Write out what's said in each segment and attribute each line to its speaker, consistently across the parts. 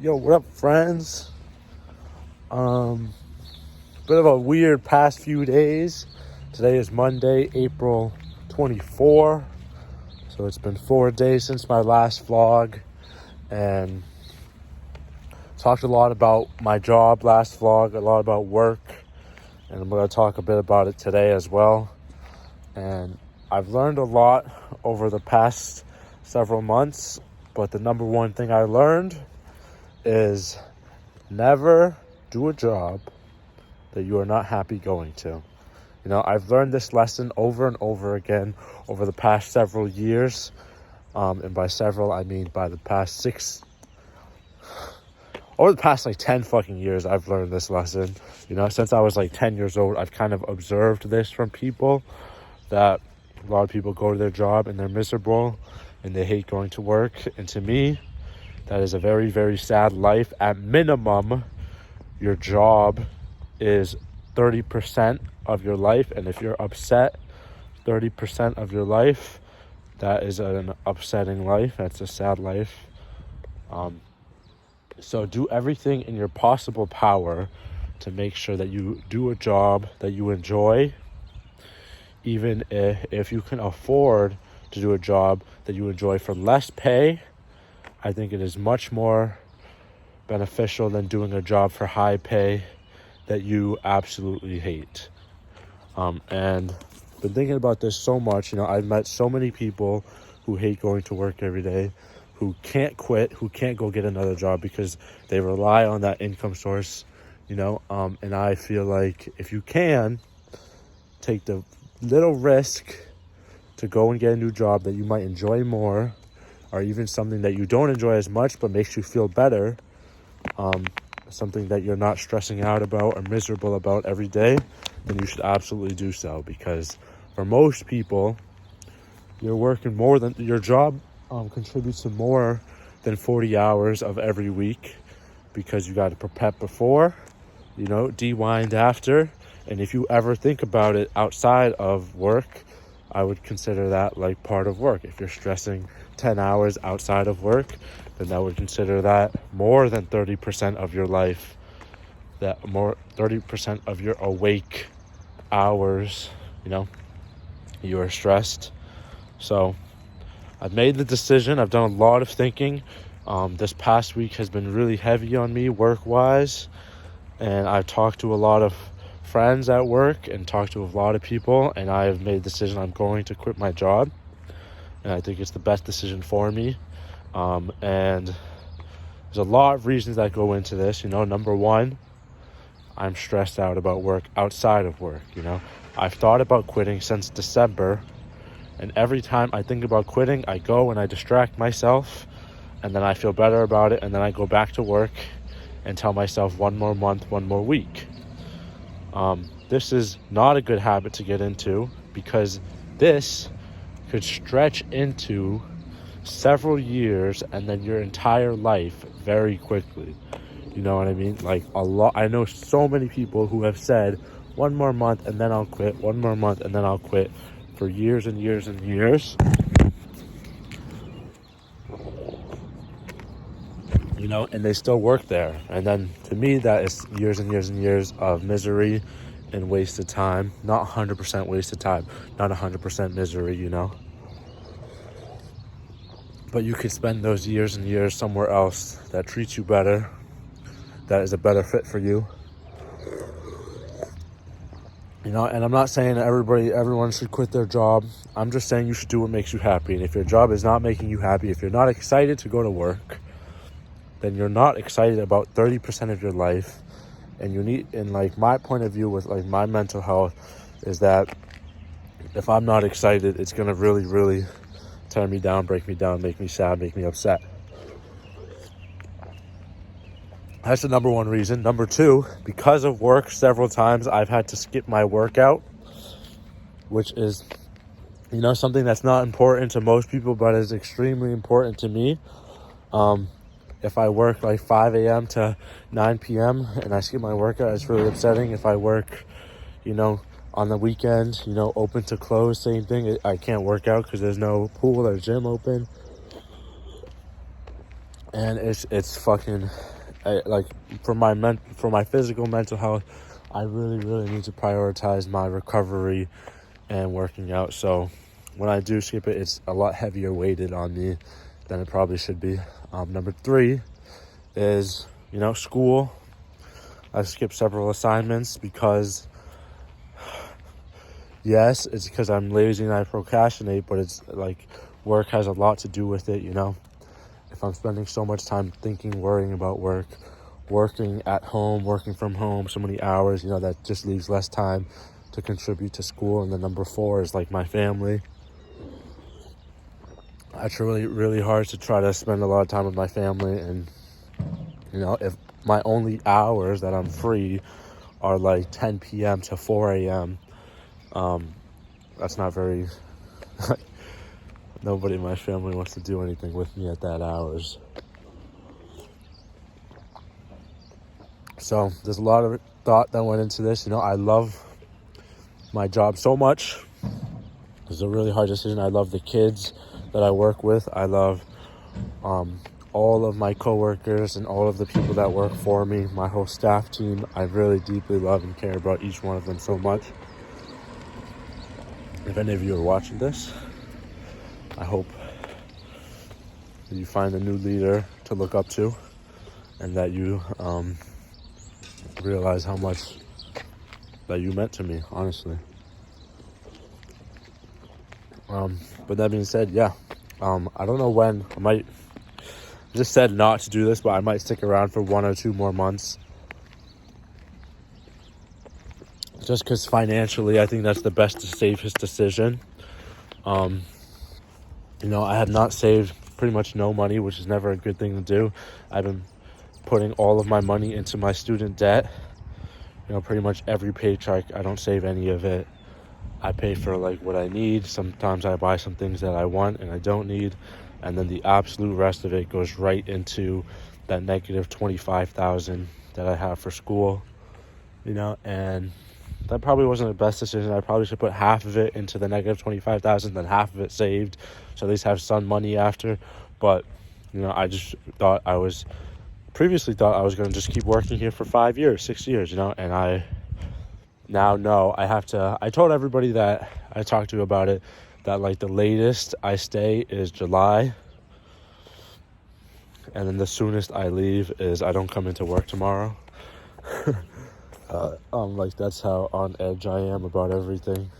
Speaker 1: Yo, what up, friends? Bit of a weird past few days. Today is Monday, April 24. So it's been 4 days since my last vlog, and talked a lot about my job last vlog, a lot about work, and I'm going to talk a bit about it today as well. And I've learned a lot over the past several months, but the number one thing I learned is never do a job that you are not happy going to. You know, I've learned this lesson over and over again over the past several years. And by several, I mean by the past over the past 10 fucking years, I've learned this lesson. You know, since I was 10 years old, I've kind of observed this from people, that a lot of people go to their job and they're miserable and they hate going to work. And to me, that is a very, very sad life. At minimum, your job is 30% of your life. And if you're upset 30% of your life, that is an upsetting life. That's a sad life. So do everything in your possible power to make sure that you do a job that you enjoy, even if you can afford to do a job that you enjoy for less pay. I think it is much more beneficial than doing a job for high pay that you absolutely hate. And been thinking about this so much. You know, I've met so many people who hate going to work every day, who can't quit, who can't go get another job because they rely on that income source, you know. And I feel like if you can take the little risk to go and get a new job that you might enjoy more, or even something that you don't enjoy as much but makes you feel better, something that you're not stressing out about or miserable about every day, then you should absolutely do so. Because for most people, you're working more than your job contributes to more than 40 hours of every week, because you got to prep before, you know, de-wind after. And if you ever think about it outside of work, I would consider that like part of work. If you're stressing 10 hours outside of work, then I would consider that more than 30% of your life, that more 30% of your awake hours, you know, you are stressed. So I've made the decision. I've done a lot of thinking. This past week has been really heavy on me work-wise, and I've talked to a lot of friends at work and talked to a lot of people, and I have made the decision I'm going to quit my job, and I think it's the best decision for me. And there's a lot of reasons that go into this. You know, number one, I'm stressed out about work outside of work. You know, I've thought about quitting since December, and every time I think about quitting, I go and I distract myself, and then I feel better about it, and then I go back to work and tell myself one more month, one more week. This is not a good habit to get into, because this could stretch into several years and then your entire life very quickly. You know what I mean? I know so many people who have said 1 more month and then I'll quit, 1 more month and then I'll quit, for years and years and years. You know, and they still work there. And then to me, that is years and years and years of misery and wasted time. Not 100% wasted time, not 100% misery, you know. But you could spend those years and years somewhere else that treats you better, that is a better fit for you. You know, and I'm not saying that everyone should quit their job. I'm just saying you should do what makes you happy. And if your job is not making you happy, if you're not excited to go to work, then you're not excited about 30% of your life. And you need, in my point of view with my mental health, is that if I'm not excited, it's going to really, really tear me down, break me down, make me sad, make me upset. That's the number one reason. Number two, because of work, several times I've had to skip my workout, which is, you know, something that's not important to most people, but is extremely important to me. If I work 5 a.m. to 9 p.m. and I skip my workout, it's really upsetting. If I work, you know, on the weekend, you know, open to close, same thing. I can't work out because there's no pool or gym open. and it's fucking like for my physical mental health, I really need to prioritize my recovery and working out. So when I do skip it, it's a lot heavier weighted on me than it probably should be. Number 3 is, school. I've skipped several assignments because, yes, it's because I'm lazy and I procrastinate, but it's like work has a lot to do with it, If I'm spending so much time thinking, worrying about work, working at home, working from home, so many hours, that just leaves less time to contribute to school. And then number 4 is like my family. I try really hard to try to spend a lot of time with my family, and if my only hours that I'm free are like 10 p.m. to 4 a.m., that's not very nobody in my family wants to do anything with me at that hours. So there's a lot of thought that went into this. I love my job so much. It's a really hard decision. I love the kids that I work with. I love all of my coworkers and all of the people that work for me, my whole staff team. I really deeply love and care about each one of them so much. If any of you are watching this, I hope that you find a new leader to look up to, and that you realize how much that you meant to me, honestly. But that being said, I don't know when. I just said not to do this, but I might stick around for 1 or 2 more months. Just because financially, I think that's the best, safest decision. I have not saved pretty much no money, which is never a good thing to do. I've been putting all of my money into my student debt. Pretty much every paycheck, I don't save any of it. I pay for like what I need. Sometimes I buy some things that I want and I don't need. And then the absolute rest of it goes right into that negative $25,000 that I have for school, and that probably wasn't the best decision. I probably should put half of it into the negative $25,000, then half of it saved, so at least have some money after. But, I just previously thought I was going to just keep working here for 5 years, 6 years, and I now know I told everybody that I talked to about it, that like the latest I stay is July, and then the soonest I leave is I don't come into work tomorrow. That's how on edge I am about everything.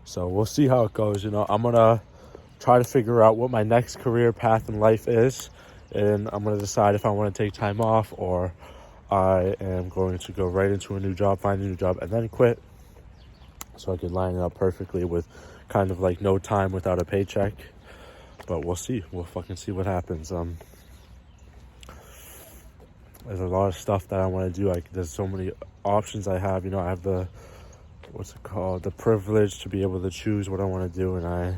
Speaker 1: So we'll see how it goes. I'm gonna try to figure out what my next career path in life is, and I'm gonna decide if I want to take time off or I am going to go right into a new job, find a new job, and then quit, so I can line it up perfectly with kind of like no time without a paycheck. But we'll see. We'll fucking see what happens. There's a lot of stuff that I want to do. There's so many options I have. I have the privilege to be able to choose what I want to do, and I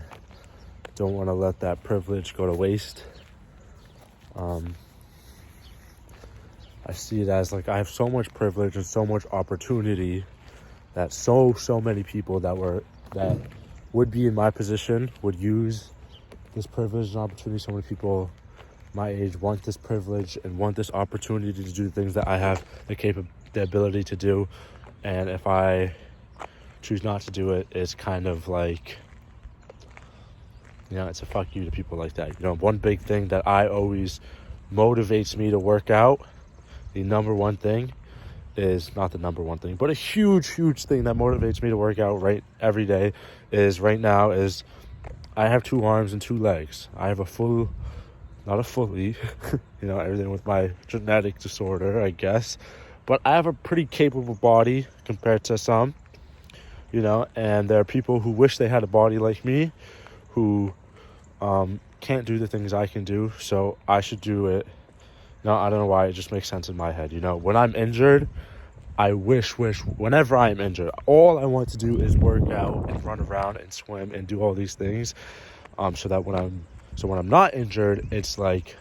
Speaker 1: don't want to let that privilege go to waste. I see it as like I have so much privilege and so much opportunity that so many people that would be in my position would use this privilege and opportunity. So many people my age want this privilege and want this opportunity to do things that I have the ability to do. And if I choose not to do it, it's kind of like, it's a fuck you to people like that. One big thing that I always motivates me to work out, the number one thing is not the number one thing, but a huge thing that motivates me to work out every day is I have 2 arms and 2 legs. I have not a fully, everything with my genetic disorder, I guess, but I have a pretty capable body compared to some, and there are people who wish they had a body like me who can't do the things I can do, so I should do it. No, I don't know why, it just makes sense in my head. When I'm injured, I wish whenever I'm injured, all I want to do is work out and run around and swim and do all these things, so when I'm not injured, it's like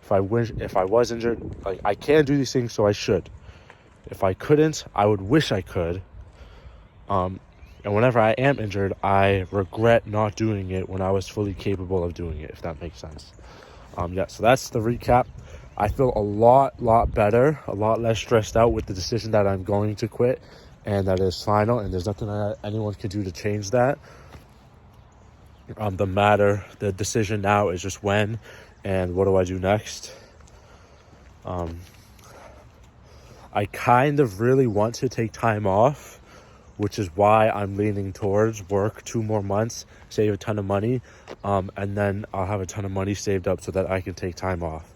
Speaker 1: if I was injured, like I can do these things, so I should. If I couldn't, I would wish I could. And whenever I am injured, I regret not doing it when I was fully capable of doing it, if that makes sense. Yeah, so that's the recap. I feel a lot better, a lot less stressed out with the decision that I'm going to quit, and that is final, and there's nothing that anyone can do to change that. The decision now is just when and what do I do next. I kind of really want to take time off, which is why I'm leaning towards work 2 more months, save a ton of money, and then I'll have a ton of money saved up so that I can take time off.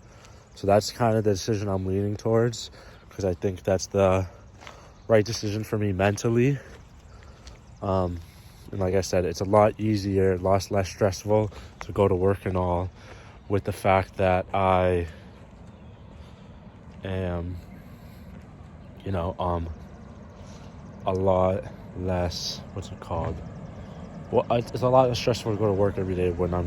Speaker 1: So that's kind of the decision I'm leaning towards, because I think that's the right decision for me mentally. And like I said, it's a lot easier, a lot less stressful to go to work and all, with the fact that I am, a lot less, well, it's a lot less stressful to go to work every day when I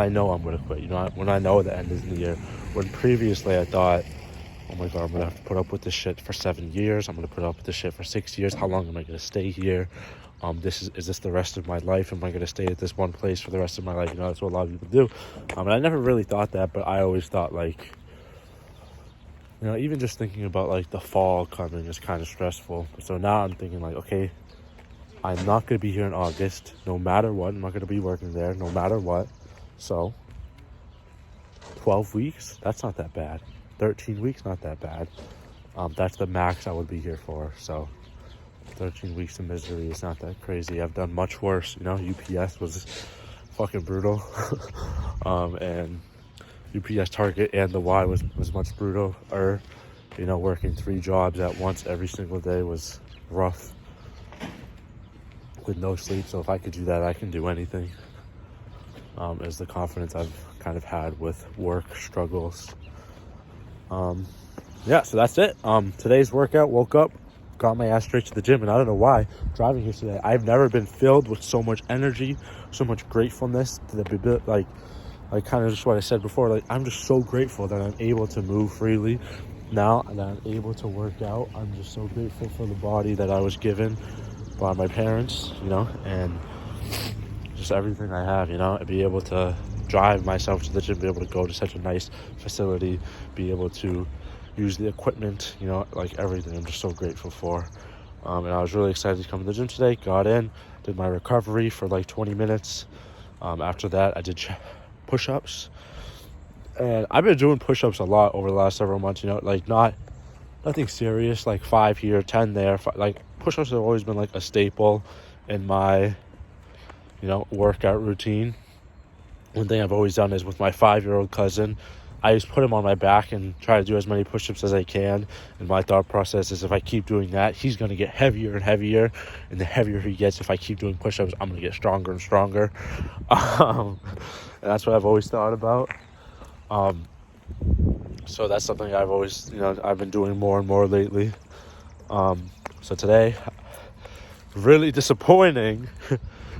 Speaker 1: know I'm going to quit, when I know the end is in the year. When previously I thought, oh my God, I'm going to have to put up with this shit for 7 years. I'm going to put up with this shit for 6 years. How long am I going to stay here? Is this the rest of my life? Am I going to stay at this one place for the rest of my life? That's what a lot of people do. And I never really thought that, but I always thought, even just thinking about the fall coming is kind of stressful. So now I'm thinking okay, I'm not going to be here in August, no matter what. I'm not going to be working there, no matter what. So 12 weeks, that's not that bad. 13 weeks, not that bad. That's the max I would be here for. So 13 weeks of misery is not that crazy. I've done much worse. UPS was fucking brutal. And UPS, Target, and the Y was much brutal. Working 3 jobs at once every single day was rough with no sleep. So if I could do that, I can do anything. Is the confidence I've kind of had with work struggles. Yeah, so that's it. Today's workout, woke up, got my ass straight to the gym, and I don't know why, driving here today, I've never been filled with so much energy, so much gratefulness to the kind of just what I said before. I'm just so grateful that I'm able to move freely now, and that I'm able to work out. I'm just so grateful for the body that I was given by my parents, and just everything I have, and be able to drive myself to the gym, be able to go to such a nice facility, be able to use the equipment, everything I'm just so grateful for. And I was really excited to come to the gym today. Got in, did my recovery for 20 minutes. After that, I did push-ups, and I've been doing push-ups a lot over the last several months. Nothing serious, 5 here, 10 there. Push-ups have always been a staple in my workout routine. One thing I've always done is with my 5-year-old cousin, I just put him on my back and try to do as many push-ups as I can. And my thought process is, if I keep doing that, he's going to get heavier and heavier. And the heavier he gets, if I keep doing push-ups, I'm going to get stronger and stronger. And that's what I've always thought about. So that's something I've always, I've been doing more and more lately. So today, really disappointing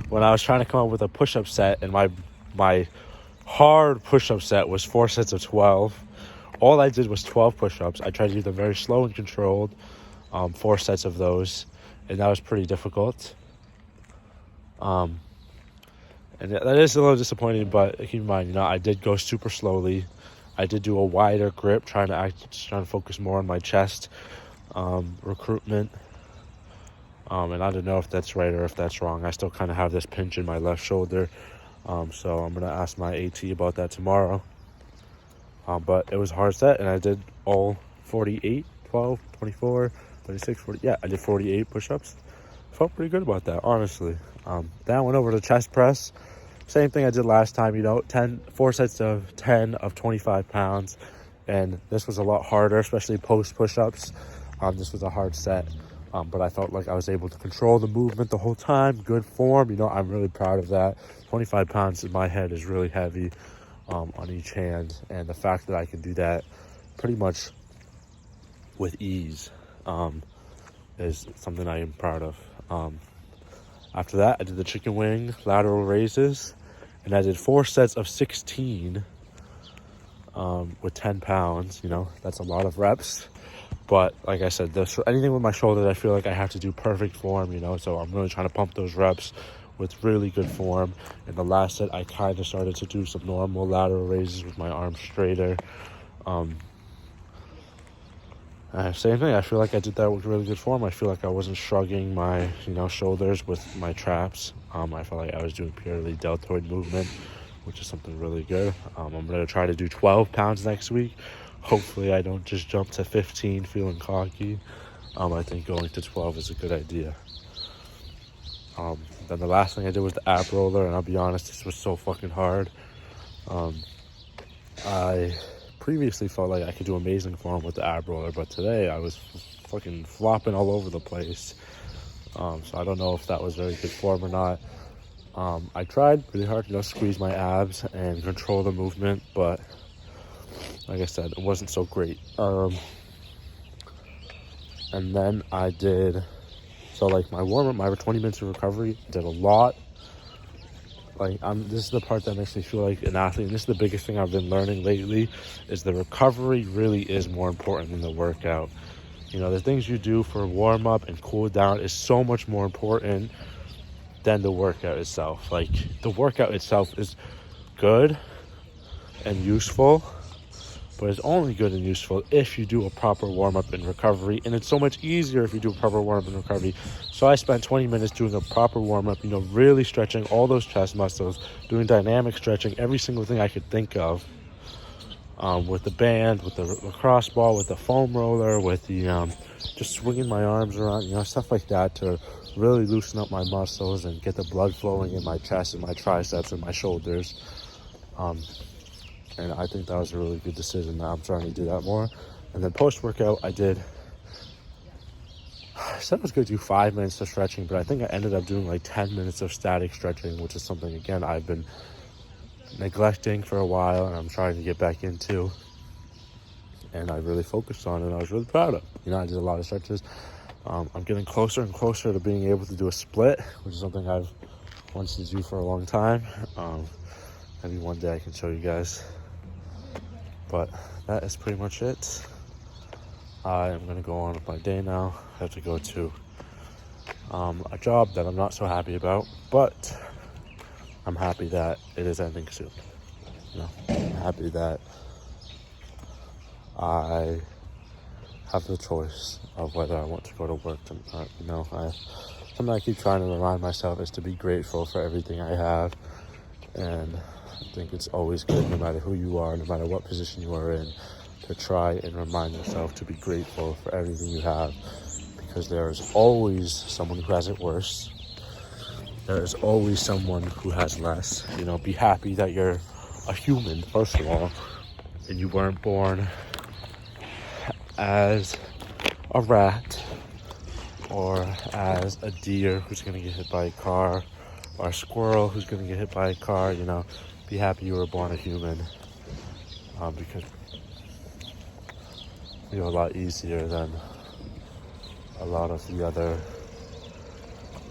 Speaker 1: when I was trying to come up with a push-up set, and my hard push-up set was 4 sets of 12. All I did was 12 push-ups. I tried to do them very slow and controlled, 4 sets of those, and that was pretty difficult. And that is a little disappointing, but keep in mind, I did go super slowly. I did do a wider grip, trying to focus more on my chest recruitment. And I don't know if that's right or if that's wrong. I still kind of have this pinch in my left shoulder. So I'm going to ask my AT about that tomorrow. But it was a hard set, and I did all 48, 12, 24, 36, 40. Yeah, I did 48 push-ups. Felt pretty good about that, honestly. Then I went over to chest press. Same thing I did last time, 4 sets of 10 of 25 pounds. And this was a lot harder, especially post push-ups. This was a hard set. But I felt like I was able to control the movement the whole time. Good form. I'm really proud of that. 25 pounds in my head is really heavy on each hand. And the fact that I can do that pretty much with ease is something I am proud of. After that, I did the chicken wing lateral raises. And I did 4 sets of 16 with 10 pounds. That's a lot of reps. But like I said, anything with my shoulders, I feel like I have to do perfect form, so I'm really trying to pump those reps with really good form. In the last set, I kind of started to do some normal lateral raises with my arms straighter. Same thing, I feel like I did that with really good form. I feel like I wasn't shrugging my, shoulders with my traps. I felt like I was doing purely deltoid movement, which is something really good. I'm going to try to do 12 pounds next week. Hopefully I don't just jump to 15 feeling cocky. I think going to 12 is a good idea. Then the last thing I did was the ab roller, and I'll be honest, this was so fucking hard. I previously felt like I could do amazing form with the ab roller, but today I was fucking flopping all over the place. So I don't know if that was very good form or not. I tried really hard to squeeze my abs and control the movement, but like I said, it wasn't so great. And then I did, my warm-up, my 20 minutes of recovery, did a lot. This is the part that makes me feel like an athlete, and this is the biggest thing I've been learning lately, is the recovery really is more important than the workout. The things you do for warm-up and cool down is so much more important than the workout itself. The workout itself is good and useful, but it's only good and useful if you do a proper warm-up and recovery, and it's so much easier if you do a proper warm-up and recovery. So I spent 20 minutes doing a proper warm-up, really stretching all those chest muscles, doing dynamic stretching, every single thing I could think of, with the band, with the lacrosse ball, with the foam roller, with the just swinging my arms around, stuff like that, to really loosen up my muscles and get the blood flowing in my chest and my triceps and my shoulders. And I think that was a really good decision. Now I'm trying to do that more. And then post-workout, I said I was going to do 5 minutes of stretching, but I think I ended up doing 10 minutes of static stretching, which is something, again, I've been neglecting for a while and I'm trying to get back into. And I really focused on it, and I was really proud of it. I did a lot of stretches. I'm getting closer and closer to being able to do a split, which is something I've wanted to do for a long time. Maybe one day I can show you guys. But that is pretty much it. I am going to go on with my day now. I have to go to a job that I'm not so happy about, but I'm happy that it is ending soon. I'm happy that I have the choice of whether I want to go to work or not. Something I keep trying to remind myself is to be grateful for everything I have, and I think it's always good, no matter who you are, no matter what position you are in, to try and remind yourself to be grateful for everything you have, because there is always someone who has it worse. There is always someone who has less. Be happy that you're a human, first of all, and you weren't born as a rat or as a deer who's going to get hit by a car, or a squirrel who's going to get hit by a car. Be happy you were born a human, because you're a lot easier than a lot of the other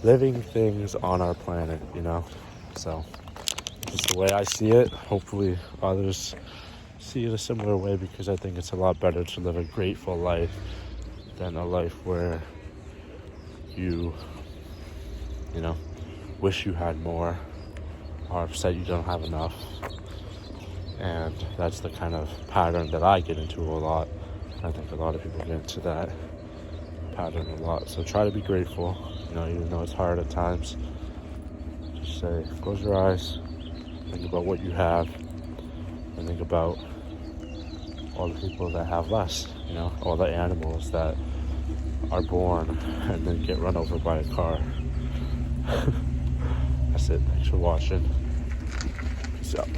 Speaker 1: living things on our planet, So just the way I see it. Hopefully others see it a similar way, because I think it's a lot better to live a grateful life than a life where you wish you had more, or upset you don't have enough. And that's the kind of pattern that I get into a lot. I think a lot of people get into that pattern a lot. So try to be grateful, even though it's hard at times. Just say, close your eyes, think about what you have, and think about all the people that have less, all the animals that are born and then get run over by a car. That's it. Thanks for watching. Peace out.